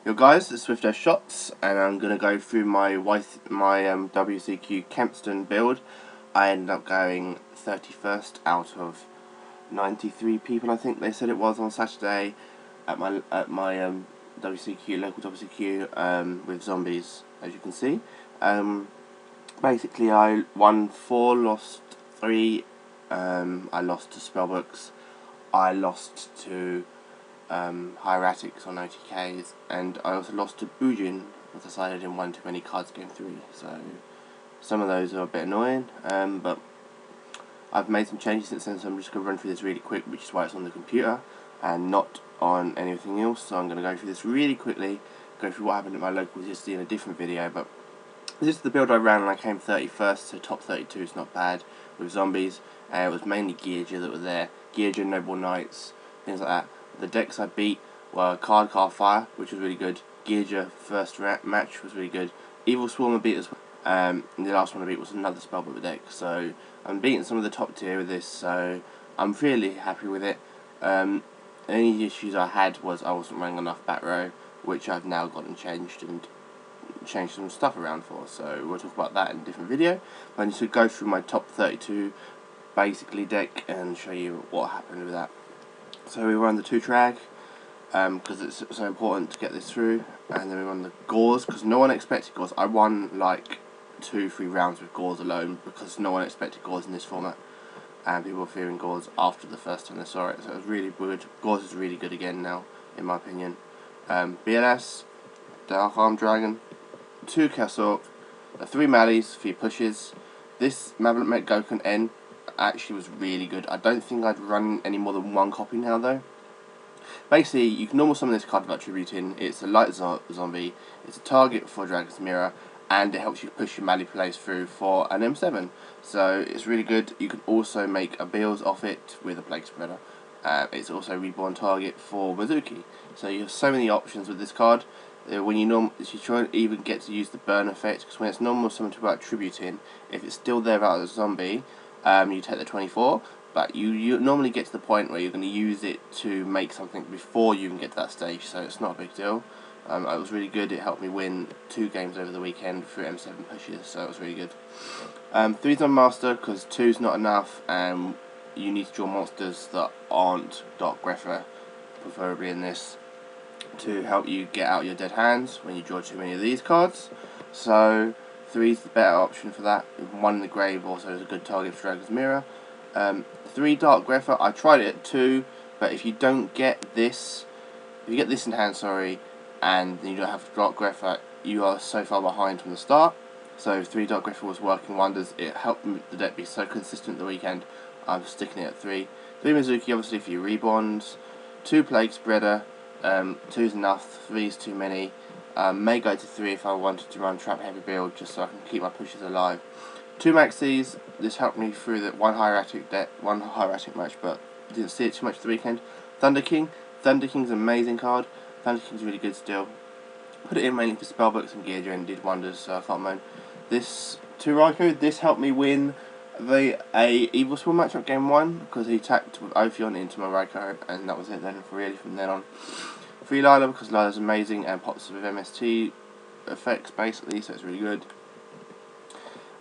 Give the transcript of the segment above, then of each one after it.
Yo guys, it's Swiftdeath Shots, and I'm going to go through my WCQ Kempston build. I ended up going 31st out of 93 people, I think they said it was, on Saturday at my WCQ, local WCQ, with zombies, as you can see. Basically I won 4, lost 3, I lost to Spellbooks, I lost to Hieratics on OTKs, and I also lost to Bujin. I decided I didn't want too many cards game 3, so some of those are a bit annoying, but I've made some changes since then, so I'm just going to run through this really quick, which is why it's on the computer and not on anything else. So I'm going to go through this really quickly, go through what happened at my local just in a different video. But this is the build I ran, and I came 31st, so top 32 is not bad with zombies. It was mainly Gearja that were there, Gearja, Noble Knights, things like that. The decks I beat were Card Fire, which was really good. Gearja first match was really good. Evil Swarm I beat as well. And the last one I beat was another Spellbook deck. So I'm beating some of the top tier with this, so I'm really happy with it. Any issues I had was I wasn't running enough back row, which I've now gotten changed and changed some stuff around for. So we'll talk about that in a different video. But I need to go through my top 32 basically deck and show you what happened with that. So we run the 2-trag, because it's so important to get this through, and then we run the Gauze, because no one expected Gauze. I won like 2-3 rounds with Gauze alone, because no one expected Gauze in this format, and people were fearing Gauze after the first time they saw it, so it was really good. Gauze is really good again now, in my opinion. BLS, Dark Arm Dragon, 2 Castle, 3 Mallies, 3 pushes. This Mavlet Goken N actually was really good. I don't think I'd run any more than 1 copy now though. Basically, you can normal summon this card without tributing. It's a light zombie, it's a target for Dragon's Mirror, and it helps you push your Mally plays through for an M7. So it's really good. You can also make a Beals off it with a Plague Spreader. It's also a reborn target for Mizuki. So you have so many options with this card. When you try and even get to use the burn effect, because when it's normal summon without tributing, if it's still there without a zombie, you take the 24, but you normally get to the point where you're going to use it to make something before you can get to that stage, so it's not a big deal. It was really good. It helped me win 2 games over the weekend through M7 pushes, so it was really good. 3's on Master, because 2's not enough, and you need to draw monsters that aren't Dark Grepher, preferably in this, to help you get out your dead hands when you draw too many of these cards. So 3's the better option for that. 1 in the grave also is a good target for Dragon's Mirror. 3 Dark Grepher, I tried it at 2, but if you don't get this, if you get this in hand, sorry, and you don't have Dark Grepher, you are so far behind from the start. So 3 Dark Grepher was working wonders. It helped the deck be so consistent the weekend. I'm sticking it at 3. 3 Mizuki, obviously for your rebonds. 2 Plague Spreader, 2's enough, 3's too many. May go to 3 if I wanted to run trap heavy build, just so I can keep my pushes alive. 2 Maxis, this helped me through the one hieratic match, but didn't see it too much the weekend. Thunder King's an amazing card. Thunder King's really good still. Put it in mainly for Spellbooks and Gearja and did wonders, so I can't moan. This 2 Raikou, this helped me win a Evil Swarm matchup game 1, because he attacked with Ophion into my Raikou, and that was it then, really, from then on. 3 Lila, because Lila's amazing and pops with MST effects basically, so it's really good.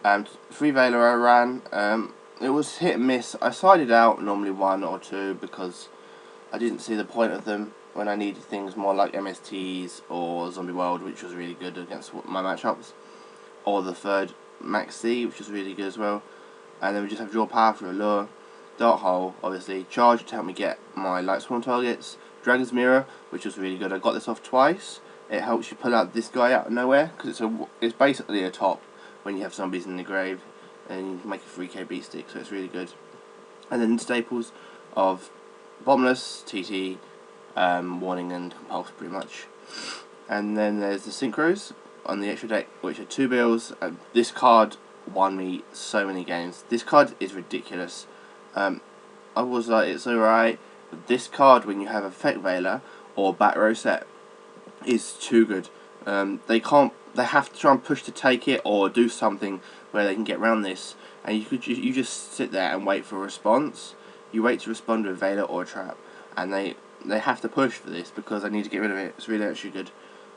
3 Veiler I ran. It was hit and miss. I sided out normally 1 or 2 because I didn't see the point of them when I needed things more like MSTs or Zombie World, which was really good against my matchups, or the 3rd Max C, which was really good as well. And then we just have Draw Power for Allure, Dark Hole, obviously, Charge to help me get my Light Swarm targets, Dragon's Mirror, which was really good. I got this off twice. It helps you pull out this guy out of nowhere, because it's basically a top when you have zombies in the grave, and you can make a 3k beat stick, so it's really good. And then staples of Bombless, TT, Warning and Compulse pretty much. And then there's the Synchros on the extra deck, which are 2 bills. This card won me so many games. This card is ridiculous. I was like, it's alright, but this card, when you have Effect Veiler or Back Row set, is too good. They have to try and push to take it or do something where they can get around this, and you just sit there and wait for a response. You wait to respond with a Veiler or a trap, and they have to push for this because they need to get rid of it. It's really actually good.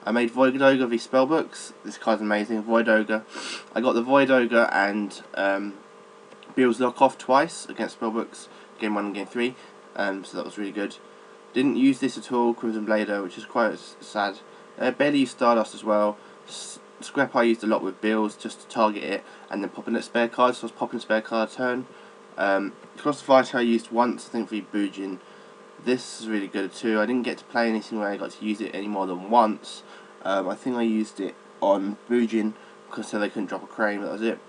I made Void Ogre v Spellbooks. This card's amazing. Void Ogre. I got the Void Ogre and Beale's Lock off twice against Spellbooks, game 1 and game 3, so that was really good. Didn't use this at all, Crimson Blader, which is quite sad. Barely used Stardust as well. Scrap I used a lot with Beale's just to target it and then popping a spare card, so I was popping a spare card turn. Cross Fighter I used once, I think, for Bujin. This is really good too. I didn't get to play anything where I got to use it any more than once. I think I used it on Bujin because so they couldn't drop a crane, that was it.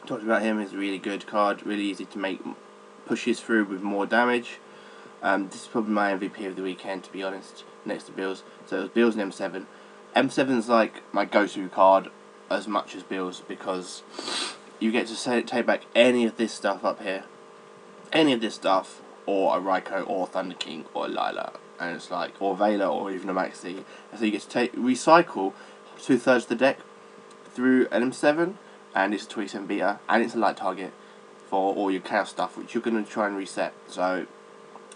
Talked about him, he's a really good card, really easy to make pushes through with more damage. This is probably my MVP of the weekend, to be honest, next to Beale's. So it was Beale's and M7. M7's like my go-to card as much as Beale's because you get to take back any of this stuff up here. Any of this stuff, or a Raikou, or Thunder King, or a Lila. And it's like, or Vela, or even a Maxi. And so you get to recycle 2/3 of the deck through an M7, and it's a 27 beater, and it's a light target for all your chaos stuff, which you're going to try and reset. So,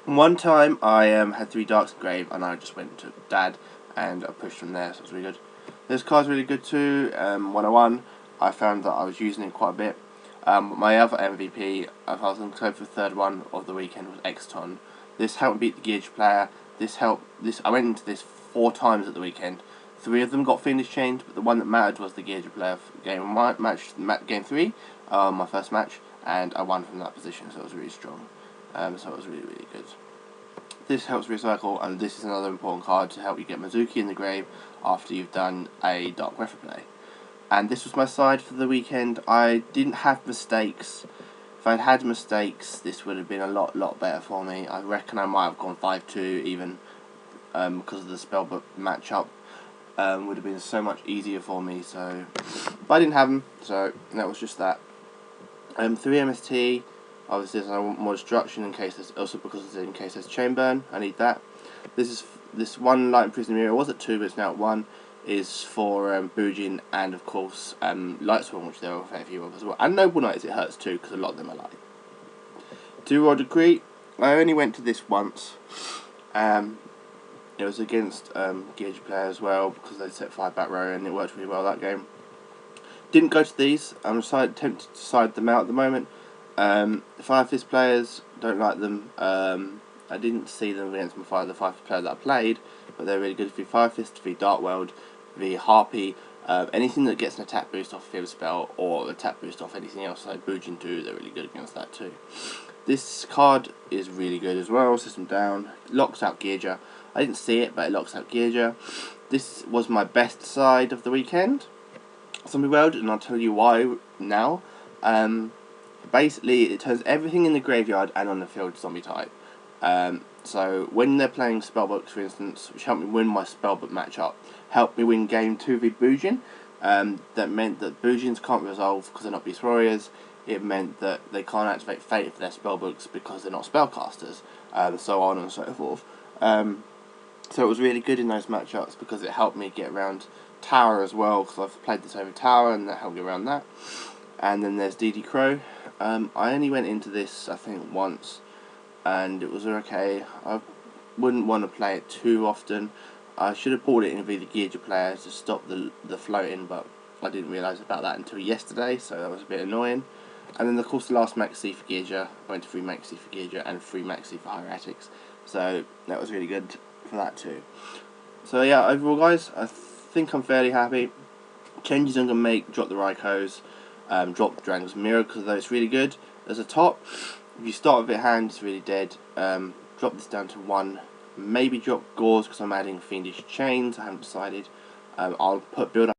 one time I had 3 Darks in Grave, and I just went to Dad, and I pushed from there, so it was really good. This card's really good too, 101. I found that I was using it quite a bit. My other MVP, if I was going to go for the third one of the weekend, was Exton. This helped me beat the Gearge player. I went into this 4 times at the weekend. 3 of them got Fiendish Chained, but the one that mattered was the Gearge player. Game 3, my first match, and I won from that position, so it was really strong. So it was really, really good. This helps recycle, and this is another important card to help you get Mizuki in the grave after you've done a Dark Weather play. And this was my side for the weekend. I didn't have mistakes. If I'd had mistakes, this would have been a lot better for me. I reckon I might have gone 5-2 even, because of the Spellbook matchup. Would have been so much easier for me. So, but I didn't have them, so that was just that. 3 MST. Obviously, I want more destruction in case there's in case there's chain burn. I need that. This one Light Imprisoned Mirror was at 2, but it's now at 1. Is for Bujin and of course Lightsworn, which there are a fair few of as well. And Noble Knights it hurts too, because a lot of them are light. 2 Royal Decree. I only went to this once. It was against Gearge player as well, because they set 5 back row and it worked really well that game. Didn't go to these. I'm tempted to side them out at the moment. 5-fist players, don't like them. I didn't see them against the 5-fist player that I played, but they're really good for 5-fist, for Dark World, the Harpy, anything that gets an attack boost off Field Spell or attack boost off anything else like Bujin 2, they're really good against that too. This card is really good as well, System Down, locks out Gearger. I didn't see it, but it locks out Gearger. This was my best side of the weekend, Zombie World, and I'll tell you why now. Basically, it turns everything in the graveyard and on the field zombie type. So when they're playing Spellbooks, for instance, which helped me win my Spellbook matchup, helped me win game 2 v Bujin, that meant that Bujins can't resolve because they're not Beast Warriors. It meant that they can't activate Fate for their Spellbooks because they're not Spellcasters, so on and so forth. So it was really good in those matchups because it helped me get around Tower as well, because I've played this over Tower and that helped me around that. And then there's DD Crow. I only went into this, I think, once, and it was okay. I wouldn't want to play it too often. I should have bought it in with the Gearger player to stop the floating, but I didn't realise about that until yesterday, so that was a bit annoying. And then, of course, the last Maxi for Gearger, I went to 3 Maxi for Gearger and 3 Maxi for Hieratics, so that was really good for that too. So yeah, overall guys, I think I'm fairly happy. Changes I'm going to make: drop the Raikous, drop Dragon's Mirror because though it's really good as a top. If you start with it hand, it's really dead. Drop this down to 1. Maybe drop Gauze because I'm adding Fiendish Chains. I haven't decided. I'll build up